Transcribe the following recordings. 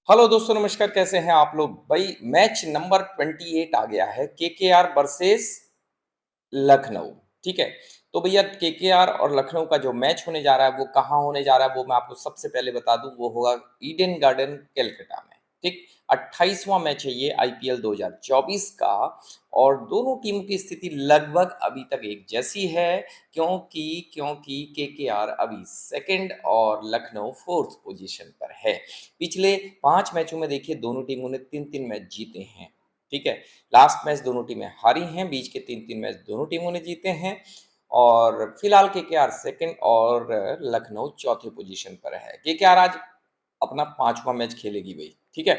Hello दोस्तों, नमस्कार। कैसे हैं आप लोग भाई? मैच नंबर 28 आ गया है, केकेआर वर्सेस लखनऊ। ठीक है, तो भैया केकेआर और लखनऊ का जो मैच होने जा रहा है वो कहाँ होने जा रहा है वो मैं आपको सबसे पहले बता दूं। वो होगा ईडन गार्डन कलकत्ता में। ठीक, 28वां मैच है ये आईपीएल 2024 का। और दोनों टीमों की स्थिति लगभग अभी तक एक जैसी है, क्योंकि क्योंकि केकेआर अभी सेकंड और लखनऊ फोर्थ पोजीशन पर है। पिछले 5 मैचों में देखिए दोनों टीमों ने 3-3 मैच जीते हैं। ठीक है, लास्ट मैच दोनों टीमें हारी हैं, बीच के 3-3 मैच दोनों टीमों ने जीते हैं। और फिलहाल केकेआर सेकंड और लखनऊ चौथे पोजीशन पर है। केकेआर आज अपना 5वां मैच खेलेगी भाई। ठीक है,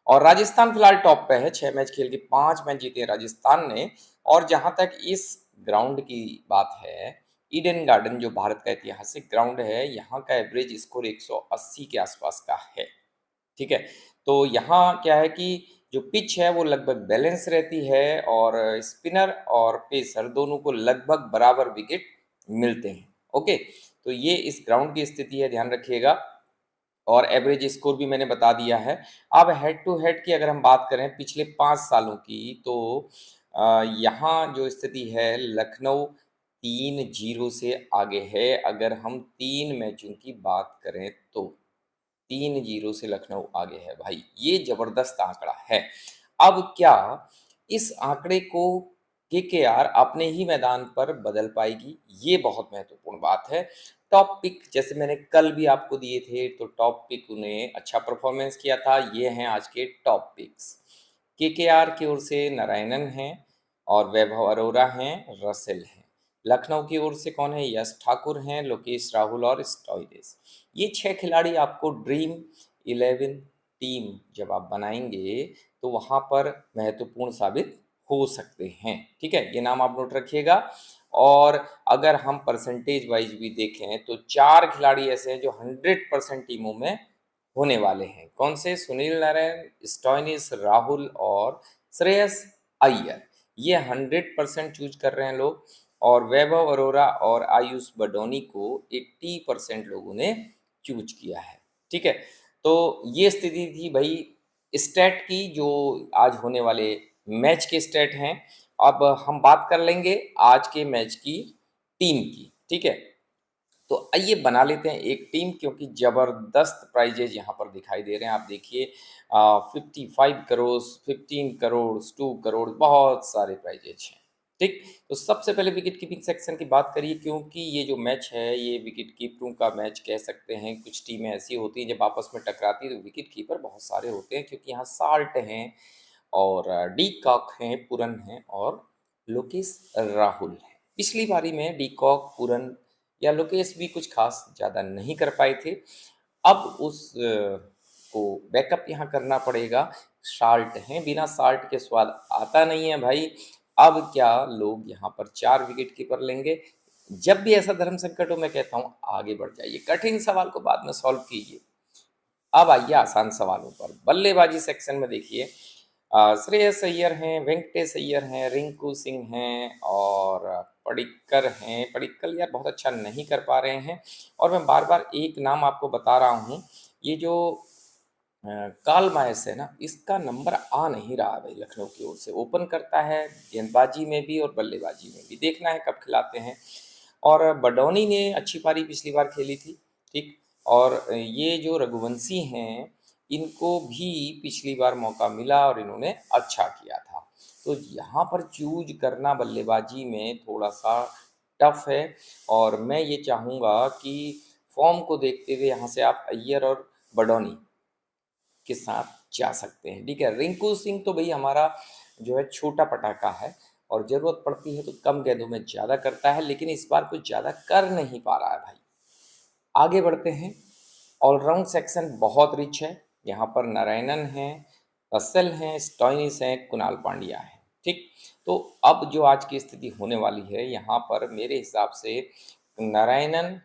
और राजस्थान फिलहाल टॉप पे है, 6 मैच खेल के 5 मैच जीते हैं राजस्थान ने। और जहां तक इस ग्राउंड की बात है, ईडन गार्डन जो भारत का ऐतिहासिक ग्राउंड है, यहाँ का एवरेज स्कोर 180 के आसपास का है। ठीक है, तो यहाँ क्या है कि जो पिच है वो लगभग बैलेंस रहती है और स्पिनर और पेसर दोनों को लगभग बराबर विकेट मिलते हैं। ओके, तो ये इस ग्राउंड की स्थिति है, ध्यान रखिएगा। और एवरेज स्कोर भी मैंने बता दिया है। अब हेड टू हेड की अगर हम बात करें पिछले 5 सालों की, तो यहाँ जो स्थिति है, लखनऊ 3-0 से आगे है। अगर हम 3 मैचों की बात करें तो 3-0 से लखनऊ आगे है भाई, ये जबरदस्त आंकड़ा है। अब क्या इस आंकड़े को केकेआर अपने ही मैदान पर बदल पाएगी? ये बहुत महत्वपूर्ण बात है। टॉप पिक जैसे मैंने कल भी आपको दिए थे, तो टॉप पिक उन्हें अच्छा परफॉर्मेंस किया था। ये हैं आज के टॉप पिक्स। केकेआर की ओर से नारायणन हैं और वैभव अरोरा हैं, रसेल हैं। लखनऊ की ओर से कौन है? यश ठाकुर हैं, लोकेश राहुल और स्टॉइनिस। ये 6 खिलाड़ी आपको ड्रीम 11 टीम जब आप बनाएंगे तो वहाँ पर महत्वपूर्ण साबित हो सकते हैं। ठीक है, ये नाम आप नोट रखिएगा। और अगर हम परसेंटेज वाइज भी देखें तो 4 खिलाड़ी ऐसे हैं जो 100% टीमों में होने वाले हैं। कौन से? सुनील नारायण, स्टॉइनिस, राहुल और श्रेयस अय्यर। ये 100% चूज कर रहे हैं लोग। और वैभव अरोरा और आयुष बडोनी को 80% लोगों ने चूज किया है। ठीक है, तो ये स्थिति थी भाई स्टैट की, जो आज होने वाले मैच के स्टैट हैं। अब हम बात कर लेंगे आज के मैच की टीम की। ठीक है, तो आइए बना लेते हैं एक टीम, क्योंकि ज़बरदस्त प्राइजेज यहाँ पर दिखाई दे रहे हैं। आप देखिए 55 करोड़, 15 करोड़, 2 करोड़, बहुत सारे प्राइजेज हैं। ठीक, तो सबसे पहले विकेट कीपिंग सेक्शन की बात करिए, क्योंकि ये जो मैच है ये विकेट कीपरों का मैच कह सकते हैं। कुछ टीमें ऐसी होती हैं जब आपस में टकराती है तो विकेट कीपर बहुत सारे होते हैं, क्योंकि यहाँ साल्ट हैं और डी कॉक हैं, पुरन हैं और लोकेश राहुल हैं। पिछली बारी में डी कॉक, पुरन या लोकेश भी कुछ खास ज़्यादा नहीं कर पाए थे। अब उस को बैकअप यहाँ करना पड़ेगा। साल्ट हैं, बिना साल्ट के स्वाद आता नहीं है भाई। अब क्या लोग यहाँ पर 4 विकेट कीपर लेंगे? जब भी ऐसा धर्म संकट हो मैं कहता हूँ आगे बढ़ जाइए, कठिन सवाल को बाद में सॉल्व कीजिए। अब आइए आसान सवालों पर। बल्लेबाजी सेक्शन में देखिए श्रेयस अय्यर हैं, वेंकटेश अय्यर हैं, रिंकू सिंह हैं और पडिक्कर हैं। पडिक्कल यार बहुत अच्छा नहीं कर पा रहे हैं। और मैं बार बार एक नाम आपको बता रहा हूँ, ये जो काल मायस है ना, इसका नंबर आ नहीं रहा भाई। लखनऊ की ओर से ओपन करता है, गेंदबाजी में भी और बल्लेबाजी में भी, देखना है कब खिलाते हैं। और बडौनी ने अच्छी पारी पिछली बार खेली थी। ठीक, और ये जो रघुवंशी हैं, इनको भी पिछली बार मौका मिला और इन्होंने अच्छा किया था। तो यहाँ पर चूज करना बल्लेबाजी में थोड़ा सा टफ है। और मैं ये चाहूँगा कि फॉर्म को देखते हुए यहाँ से आप अय्यर और बडौनी के साथ जा सकते हैं। ठीक है, रिंकू सिंह तो भाई हमारा जो है छोटा पटाखा है और ज़रूरत पड़ती है तो कम गेंदों में ज़्यादा करता है, लेकिन इस बार कुछ ज़्यादा कर नहीं पा रहा है भाई। आगे बढ़ते हैं। ऑलराउंड सेक्शन बहुत रिच है। यहाँ पर नारायणन हैं, रसेल हैं, स्टॉइनिस हैं, कुणाल पांड्या हैं। ठीक, तो अब जो आज की स्थिति होने वाली है, यहाँ पर मेरे हिसाब से नारायणन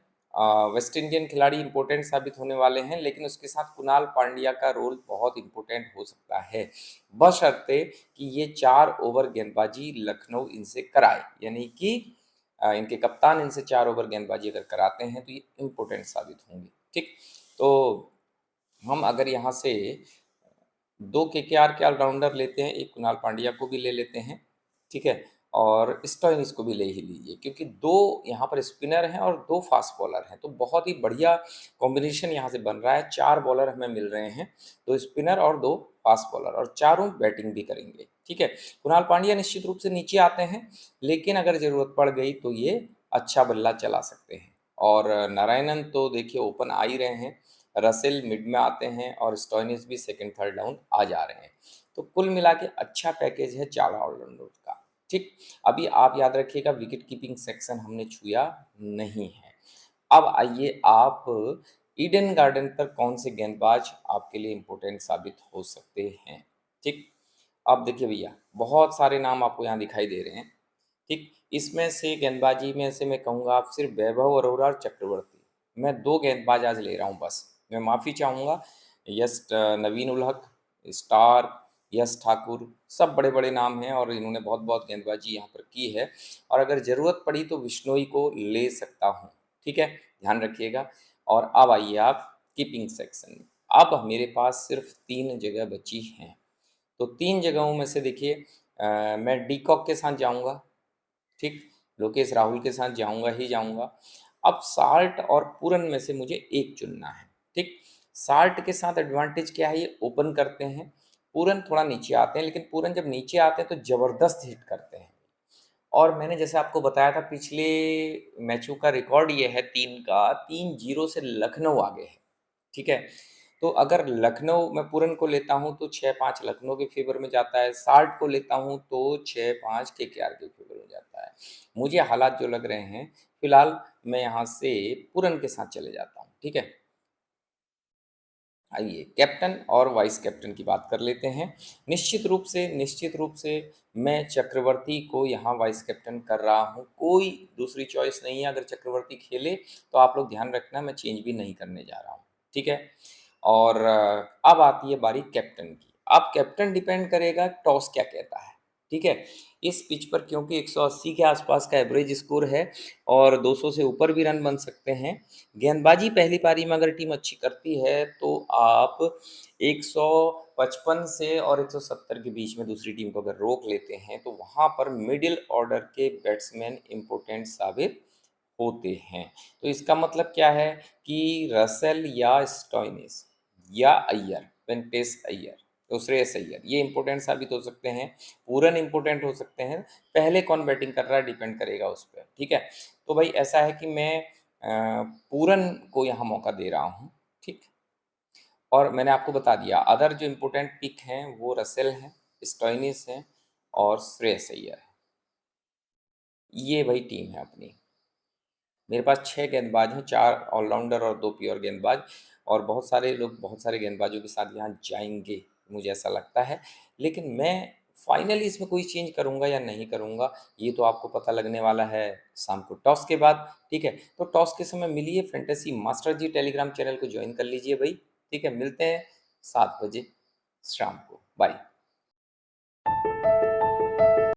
वेस्ट इंडियन खिलाड़ी इंपॉर्टेंट साबित होने वाले हैं, लेकिन उसके साथ कुणाल पांड्या का रोल बहुत इंपॉर्टेंट हो सकता है, बशर्ते कि ये 4 ओवर गेंदबाजी लखनऊ इनसे कराए। यानी कि इनके कप्तान इनसे 4 ओवर गेंदबाजी अगर कराते हैं तो ये इम्पोर्टेंट साबित होंगे। ठीक, तो हम अगर यहाँ से 2 केकेआर के ऑलराउंडर लेते हैं, एक कुणाल पांड्या को भी ले लेते हैं, ठीक है, और स्टोइनिस को भी ले ही लीजिए, क्योंकि 2 यहाँ पर स्पिनर हैं और 2 फास्ट बॉलर हैं, तो बहुत ही बढ़िया कॉम्बिनेशन यहाँ से बन रहा है। 4 बॉलर हमें मिल रहे हैं, 2 स्पिनर और 2 फास्ट बॉलर, और चारों बैटिंग भी करेंगे, ठीक है। कुणाल पांड्या निश्चित रूप से नीचे आते हैं, लेकिन अगर ज़रूरत पड़ गई तो ये अच्छा बल्ला चला सकते हैं। और नारायणन तो देखिए ओपन आ ही रहे हैं, रसेल मिड में आते हैं और स्टोइनिस भी सेकंड थर्ड डाउन आ जा रहे हैं। तो कुल मिला के अच्छा पैकेज है 4 ऑलराउंडर का, ठीक। अभी आप याद रखिएगा विकेट कीपिंग सेक्शन हमने छुआ नहीं है। अब आइए आप ईडन गार्डन पर कौन से गेंदबाज आपके लिए इम्पोर्टेंट साबित हो सकते हैं, ठीक। अब देखिए भैया, बहुत सारे नाम आपको यहाँ दिखाई दे रहे हैं, ठीक। इसमें से गेंदबाजी में से मैं कहूँगा आप सिर्फ वैभव अरोड़ा और चक्रवर्ती, मैं 2 गेंदबाज आज ले रहा हूँ बस। मैं माफ़ी चाहूँगा, नवीन उल हक, स्टार, यश ठाकुर, सब बड़े-बड़े नाम हैं और इन्होंने बहुत-बहुत गेंदबाजी यहाँ पर की है, और अगर ज़रूरत पड़ी तो बिश्नोई को ले सकता हूँ, ठीक है? ध्यान रखिएगा। और अब आइए आप कीपिंग सेक्शन में। अब मेरे पास सिर्फ 3 जगह बची हैं, तो 3 जगहों में से देखिए मैं डी कॉक के साथ जाऊँगा, ठीक, लोकेश राहुल के साथ जाऊँगा ही जाऊँगा। अब साल्ट और पूरन में से मुझे एक चुनना है, ठीक। साल्ट के साथ एडवांटेज क्या है, ये ओपन करते हैं, पूरन थोड़ा नीचे आते हैं, लेकिन पूरन जब नीचे आते हैं तो ज़बरदस्त हिट करते हैं। और मैंने जैसे आपको बताया था पिछले मैचों का रिकॉर्ड ये है 3 का, 3-0 से लखनऊ आगे है, ठीक है। तो अगर लखनऊ मैं पूरन को लेता हूँ तो 6-5 लखनऊ के फेवर में जाता है, साल्ट को लेता हूँ तो 6-5 केकेआर के फेवर में जाता है। मुझे हालात जो लग रहे हैं, फिलहाल मैं यहाँ से पूरन के साथ चले जाता हूँ, ठीक है। आइए कैप्टन और वाइस कैप्टन की बात कर लेते हैं। निश्चित रूप से मैं चक्रवर्ती को यहाँ वाइस कैप्टन कर रहा हूँ, कोई दूसरी चॉइस नहीं है। अगर चक्रवर्ती खेले तो आप लोग ध्यान रखना, मैं चेंज भी नहीं करने जा रहा हूँ, ठीक है। और अब आती है बारी कैप्टन की। अब कैप्टन डिपेंड करेगा टॉस क्या कहता है, ठीक है। इस पिच पर क्योंकि 180 के आसपास का एवरेज स्कोर है और 200 से ऊपर भी रन बन सकते हैं, गेंदबाजी पहली पारी में अगर टीम अच्छी करती है तो आप 155 से और 170 के बीच में दूसरी टीम को अगर रोक लेते हैं तो वहाँ पर मिडिल ऑर्डर के बैट्समैन इम्पोर्टेंट साबित होते हैं। तो इसका मतलब क्या है कि रसेल या स्टोइनिस या अय्यर, वेंकटेश अय्यर, तो श्रेयस अय्यर, ये इम्पोर्टेंट साबित हो सकते हैं। पूरन इम्पोर्टेंट हो सकते हैं। पहले कौन बैटिंग कर रहा है डिपेंड करेगा उस पर, ठीक है। तो भाई ऐसा है कि मैं पूरन को यहाँ मौका दे रहा हूँ, ठीक। और मैंने आपको बता दिया अदर जो इम्पोर्टेंट पिक हैं वो रसेल हैं, स्टोइनिस हैं और श्रेयस अय्यर है। ये भाई टीम है अपनी। मेरे पास 6 गेंदबाज हैं, 4 ऑलराउंडर और 2 प्योर गेंदबाज, और बहुत सारे लोग बहुत सारे गेंदबाजों के साथ यहाँ जाएँगे, मुझे ऐसा लगता है। लेकिन मैं फाइनली इसमें कोई चेंज करूँगा या नहीं करूँगा, ये तो आपको पता लगने वाला है शाम को टॉस के बाद, ठीक है? तो टॉस के समय मिलिए फैंटेसी मास्टर जी टेलीग्राम चैनल को जॉइन कर लीजिए भई, ठीक है? मिलते हैं 7 बजे शाम को। बाय।